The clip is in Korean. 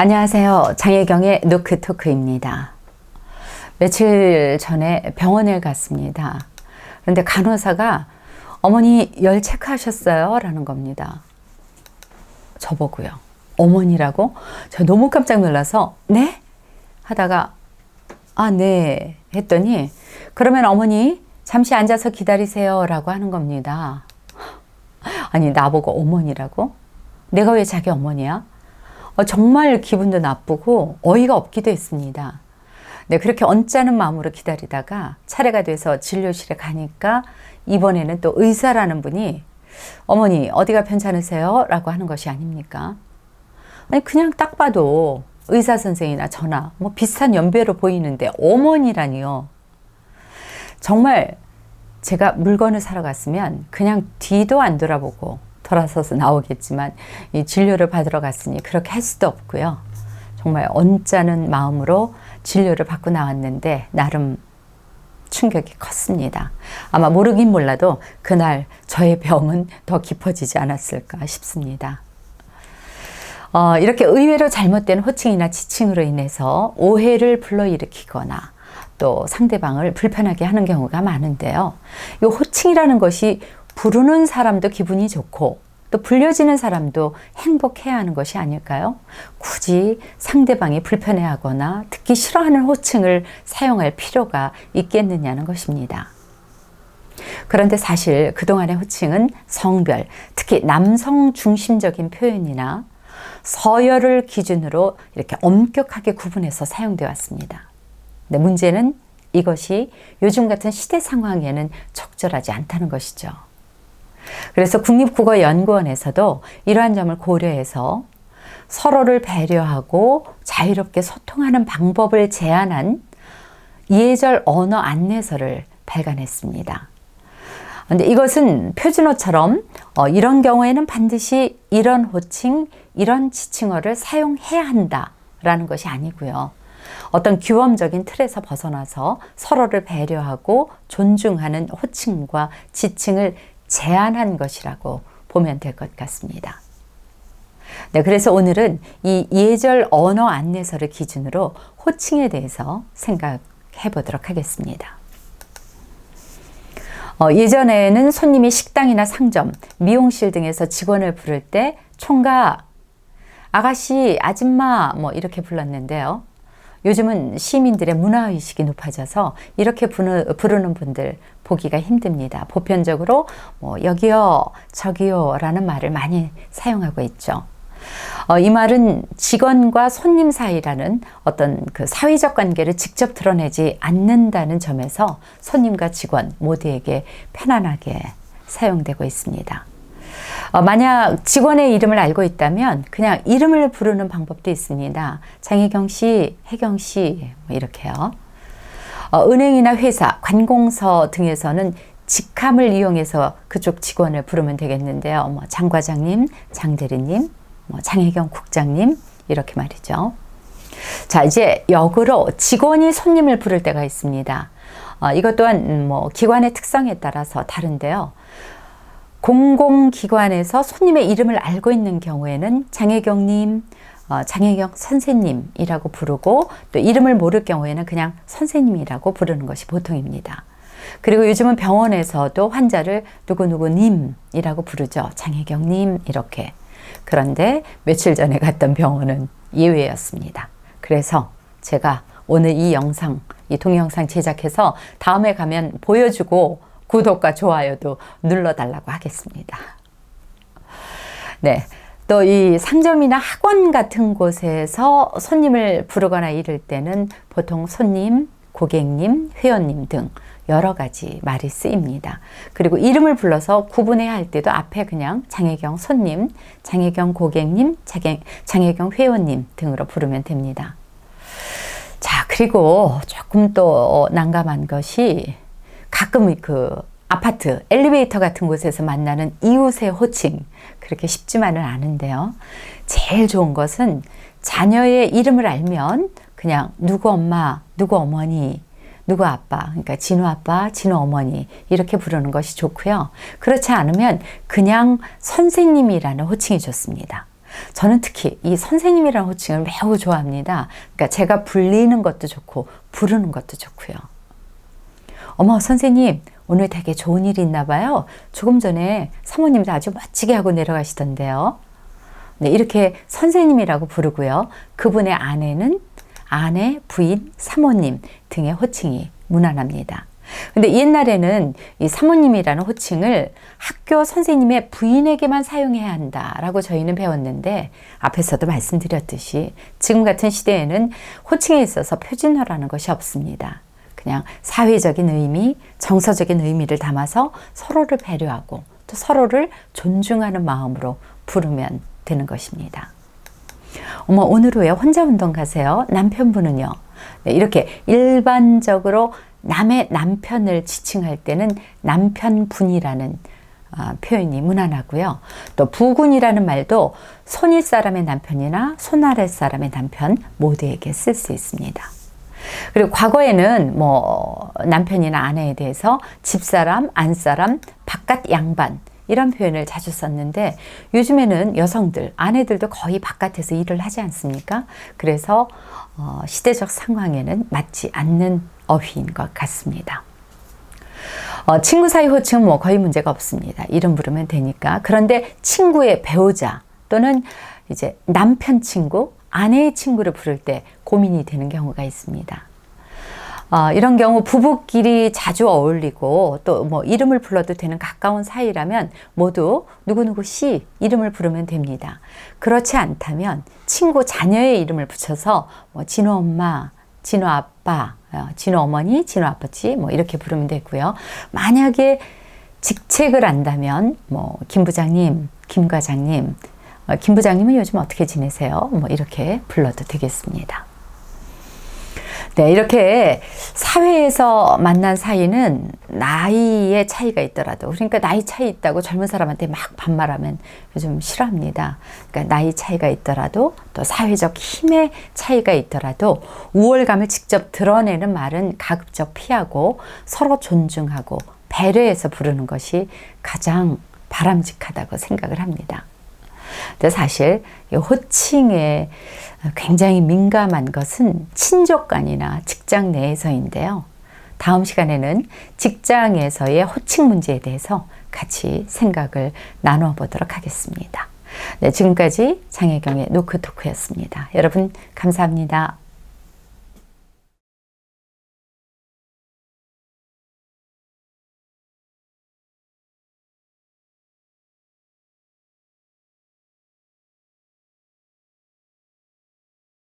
안녕하세요. 장혜경의 노크토크입니다. 며칠 전에 병원에 갔습니다. 그런데 간호사가 어머니 열 체크하셨어요? 라는 겁니다. 저보고요. 어머니라고? 저 너무 깜짝 놀라서 네? 하다가 네 했더니 그러면 어머니 잠시 앉아서 기다리세요 라고 하는 겁니다. 아니 나보고 어머니라고? 내가 왜 자기 어머니야? 정말 기분도 나쁘고 어이가 없기도 했습니다. 네, 그렇게 언짢은 마음으로 기다리다가 차례가 돼서 진료실에 가니까 이번에는 또 의사라는 분이 어머니 어디가 편찮으세요? 라고 하는 것이 아닙니까? 아니 그냥 딱 봐도 의사 선생이나 저나 뭐 비슷한 연배로 보이는데 어머니라니요. 정말 제가 물건을 사러 갔으면 그냥 뒤도 안 돌아보고 돌아서서 나오겠지만 이 진료를 받으러 갔으니 그렇게 할 수도 없고요. 정말 언짢은 마음으로 진료를 받고 나왔는데 나름 충격이 컸습니다. 아마 모르긴 몰라도 그날 저의 병은 더 깊어지지 않았을까 싶습니다. 이렇게 의외로 잘못된 호칭이나 지칭으로 인해서 오해를 불러일으키거나 또 상대방을 불편하게 하는 경우가 많은데요. 이 호칭이라는 것이 부르는 사람도 기분이 좋고 또 불려지는 사람도 행복해야 하는 것이 아닐까요? 굳이 상대방이 불편해하거나 듣기 싫어하는 호칭을 사용할 필요가 있겠느냐는 것입니다. 그런데 사실 그동안의 호칭은 성별, 특히 남성 중심적인 표현이나 서열을 기준으로 이렇게 엄격하게 구분해서 사용되어 왔습니다. 근데 문제는 이것이 요즘 같은 시대 상황에는 적절하지 않다는 것이죠. 그래서 국립국어연구원에서도 이러한 점을 고려해서 서로를 배려하고 자유롭게 소통하는 방법을 제안한 예절 언어 안내서를 발간했습니다. 그런데 이것은 표준어처럼 이런 경우에는 반드시 이런 호칭, 이런 지칭어를 사용해야 한다라는 것이 아니고요. 어떤 규범적인 틀에서 벗어나서 서로를 배려하고 존중하는 호칭과 지칭을 제안한 것이라고 보면 될 것 같습니다. 네, 그래서 오늘은 이 예절 언어 안내서를 기준으로 호칭에 대해서 생각해 보도록 하겠습니다. 예전에는 손님이 식당이나 상점, 미용실 등에서 직원을 부를 때 총각, 아가씨, 아줌마 뭐 이렇게 불렀는데요. 요즘은 시민들의 문화의식이 높아져서 이렇게 부르는 분들 보기가 힘듭니다. 보편적으로 뭐 여기요, 저기요 라는 말을 많이 사용하고 있죠. 이 말은 직원과 손님 사이라는 어떤 그 사회적 관계를 직접 드러내지 않는다는 점에서 손님과 직원 모두에게 편안하게 사용되고 있습니다. 만약 직원의 이름을 알고 있다면 그냥 이름을 부르는 방법도 있습니다. 장혜경 씨, 혜경 씨 뭐 이렇게요. 은행이나 회사, 관공서 등에서는 직함을 이용해서 그쪽 직원을 부르면 되겠는데요. 뭐 장 과장님, 장 대리님, 뭐 장혜경 국장님 이렇게 말이죠. 자, 이제 역으로 직원이 손님을 부를 때가 있습니다. 이것 또한 뭐 기관의 특성에 따라서 다른데요. 공공기관에서 손님의 이름을 알고 있는 경우에는 장혜경님, 장혜경 선생님이라고 부르고 또 이름을 모를 경우에는 그냥 선생님이라고 부르는 것이 보통입니다. 그리고 요즘은 병원에서도 환자를 누구누구님이라고 부르죠. 장혜경님 이렇게. 그런데 며칠 전에 갔던 병원은 예외였습니다. 그래서 제가 오늘 이 영상, 이 동영상 제작해서 다음에 가면 보여주고 구독과 좋아요도 눌러달라고 하겠습니다. 네. 또 이 상점이나 학원 같은 곳에서 손님을 부르거나 이럴 때는 보통 손님, 고객님, 회원님 등 여러 가지 말이 쓰입니다. 그리고 이름을 불러서 구분해야 할 때도 앞에 그냥 장혜경 손님, 장혜경 고객님, 장혜경 회원님 등으로 부르면 됩니다. 자, 그리고 조금 또 난감한 것이 가끔 그 아파트, 엘리베이터 같은 곳에서 만나는 이웃의 호칭 그렇게 쉽지만은 않은데요. 제일 좋은 것은 자녀의 이름을 알면 그냥 누구 엄마, 누구 어머니, 누구 아빠, 그러니까 진우 아빠, 진우 어머니 이렇게 부르는 것이 좋고요. 그렇지 않으면 그냥 선생님이라는 호칭이 좋습니다. 저는 특히 이 선생님이라는 호칭을 매우 좋아합니다. 그러니까 제가 불리는 것도 좋고 부르는 것도 좋고요. 어머, 선생님, 오늘 되게 좋은 일이 있나 봐요. 조금 전에 사모님도 아주 멋지게 하고 내려가시던데요. 네, 이렇게 선생님이라고 부르고요. 그분의 아내는 아내, 부인, 사모님 등의 호칭이 무난합니다. 근데 옛날에는 이 사모님이라는 호칭을 학교 선생님의 부인에게만 사용해야 한다라고 저희는 배웠는데, 앞에서도 말씀드렸듯이 지금 같은 시대에는 호칭에 있어서 표준어라는 것이 없습니다. 그냥 사회적인 의미, 정서적인 의미를 담아서 서로를 배려하고 또 서로를 존중하는 마음으로 부르면 되는 것입니다. 어머, 오늘 왜 혼자 운동 가세요? 남편분은요? 네, 이렇게 일반적으로 남의 남편을 지칭할 때는 남편분이라는 표현이 무난하고요. 또 부군이라는 말도 손윗 사람의 남편이나 손아랫 사람의 남편 모두에게 쓸 수 있습니다. 그리고 과거에는 뭐 남편이나 아내에 대해서 집사람, 안사람, 바깥 양반 이런 표현을 자주 썼는데, 요즘에는 여성들, 아내들도 거의 바깥에서 일을 하지 않습니까? 그래서 시대적 상황에는 맞지 않는 어휘인 것 같습니다. 친구 사이 호칭은 뭐 거의 문제가 없습니다. 이름 부르면 되니까. 그런데 친구의 배우자 또는 이제 남편 친구, 아내의 친구를 부를 때 고민이 되는 경우가 있습니다. 이런 경우 부부끼리 자주 어울리고 또 뭐 이름을 불러도 되는 가까운 사이라면 모두 누구누구 씨 이름을 부르면 됩니다. 그렇지 않다면 친구 자녀의 이름을 붙여서 뭐 진호 엄마, 진호 아빠, 진호 어머니, 진호 아버지 뭐 이렇게 부르면 되고요. 만약에 직책을 안다면 뭐 김 부장님, 김 과장님, 김 부장님은 요즘 어떻게 지내세요? 뭐 이렇게 불러도 되겠습니다. 네, 이렇게 사회에서 만난 사이는 나이의 차이가 있더라도, 그러니까 나이 차이 있다고 젊은 사람한테 막 반말하면 요즘 싫어합니다. 그러니까 나이 차이가 있더라도 또 사회적 힘의 차이가 있더라도 우월감을 직접 드러내는 말은 가급적 피하고 서로 존중하고 배려해서 부르는 것이 가장 바람직하다고 생각을 합니다. 근데 사실 이 호칭에 굉장히 민감한 것은 친족간이나 직장 내에서인데요. 다음 시간에는 직장에서의 호칭 문제에 대해서 같이 생각을 나눠 보도록 하겠습니다. 네, 지금까지 장혜경의 노크토크였습니다. 여러분 감사합니다.